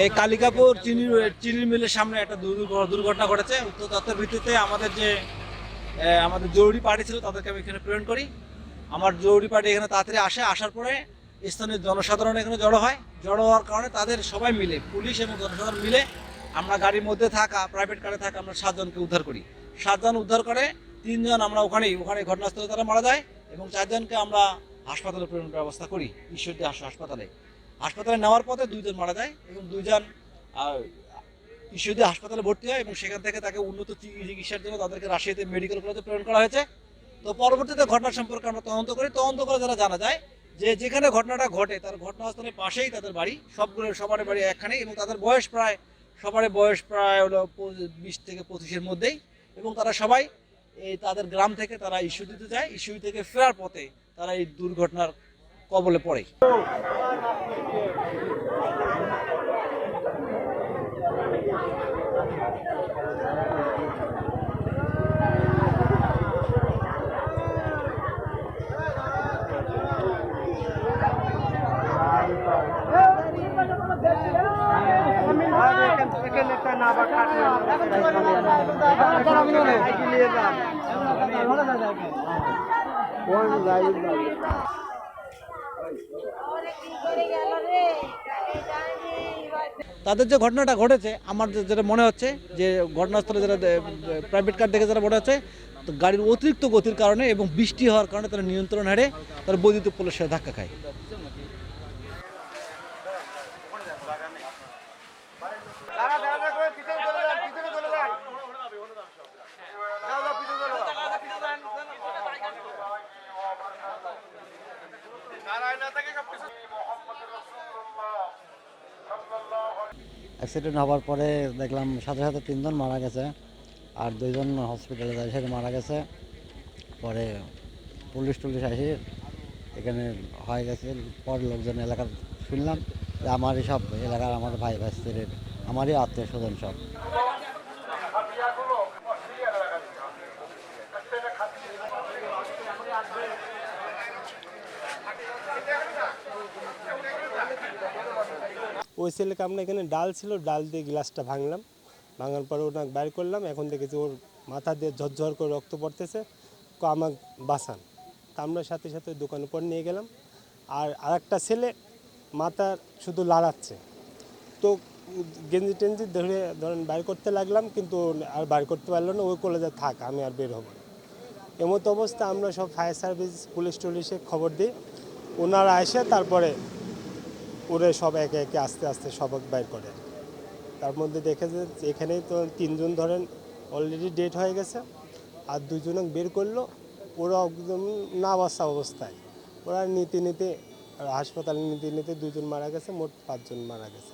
এই কালিকাপুর চিনির মিলের সামনে একটা দুর্ঘটনা ঘটেছে। উত্তর তথ্যের ভিত্তিতে আমাদের জরুরি পার্টি ছিল, তাদেরকে আমি এখানে প্রেরণ করি। আমার জরুরি পার্টি এখানে তাড়াতাড়ি আসার পরে স্থানীয় জনসাধারণ এখানে জড়ো হওয়ার কারণে তাদের সবাই মিলে, পুলিশ এবং জনসাধারণ মিলে আমরা গাড়ির মধ্যে থাকা, প্রাইভেট কারে থাকা আমরা 7 জনকে উদ্ধার করি। 7 জন উদ্ধার করে 3 জন আমরা ওখানে ঘটনাস্থলে তারা মারা যায়, এবং 4 জনকে আমরা হাসপাতালে প্রেরণের ব্যবস্থা করি। ঈশ্বরদী হাসপাতালে নেওয়ার পথে 2 জন মারা যায়, এবং 2 জন ঈশ্বরদী হাসপাতালে ভর্তি হয়, এবং সেখান থেকে তাকে উন্নত চিকিৎসার জন্য তাদেরকে রাজশাহীতে মেডিকেল কলেজে প্রেরণ করা হয়েছে। তো পরবর্তীতে ঘটনা সম্পর্কে আমরা তদন্ত করে যারা জানা যায় যে যেখানে ঘটনাটা ঘটে তার ঘটনাস্থলের পাশেই তাদের বাড়ি, সবার বাড়ি একখানেই, এবং তাদের সবারই বয়স প্রায় হলো 20 থেকে 25-এর মধ্যেই, এবং তারা সবাই তাদের গ্রাম থেকে তারা ঈশ্বরদীতে যায়। ঈশ্বরদী থেকে ফেরার পথে তারা এই দুর্ঘটনার কবলে পড়ে। তাদের যে ঘটনাটা ঘটেছে, আমার যেটা মনে হচ্ছে যে ঘটনাস্থলে যারা প্রাইভেট কার দেখে যারা মনে হচ্ছে, তো গাড়ির অতিরিক্ত গতির কারণে এবং বৃষ্টি হওয়ার কারণে তারা নিয়ন্ত্রণ হারে তারা বৈদ্যুতিক পোলের সাথে ধাক্কা খায়। অ্যাক্সিডেন্ট হওয়ার পরে দেখলাম সাথে সাথে 3 জন মারা গেছে, আর 2 জন হসপিটালে যায় সেখানে মারা গেছে। পরে পুলিশ আসে, এখানে হয়ে গেছে। পরে লোকজন এলাকার শুনলাম যে আমারই সব এলাকার, আমার ভাই ভাস্তির, আমারই আত্মীয় স্বজন সব। ওই ছেলেকে আমরা এখানে ডাল ছিল, ডাল দিয়ে গ্লাসটা ভাঙার পরে ওনাকে বাইর করলাম। এখন দেখেছি ওর মাথা দিয়ে ঝরঝর করে রক্ত পড়তেছে, আমাকে বাঁচান। তা আমরা সাথে সাথে দোকানের পর নিয়ে গেলাম। আর আরেকটা ছেলে মাথা শুধু লাড়াচ্ছে, তো গেঞ্জি টেঞ্জি ধরেন বাইর করতে লাগলাম, কিন্তু আর বাইর করতে পারলো না। ওই কলেজে থাক, আমি আর বের হব না। এমতো অবস্থা আমরা সব ফায়ার সার্ভিস, পুলিশে খবর দিই। ওনারা এসে তারপরে ওরে সব একে একে আস্তে আস্তে সবক বাইর করে। তার মধ্যে দেখে যে এখানেই তো 3 জন ধরেন অলরেডি ডেড হয়ে গেছে, আর 2 জনক বের করলো। ওরা একদম না বাঁচা অবস্থায়, ওরা নিতে হাসপাতালে নিতে 2 জন মারা গেছে, মোট 5 জন মারা গেছে।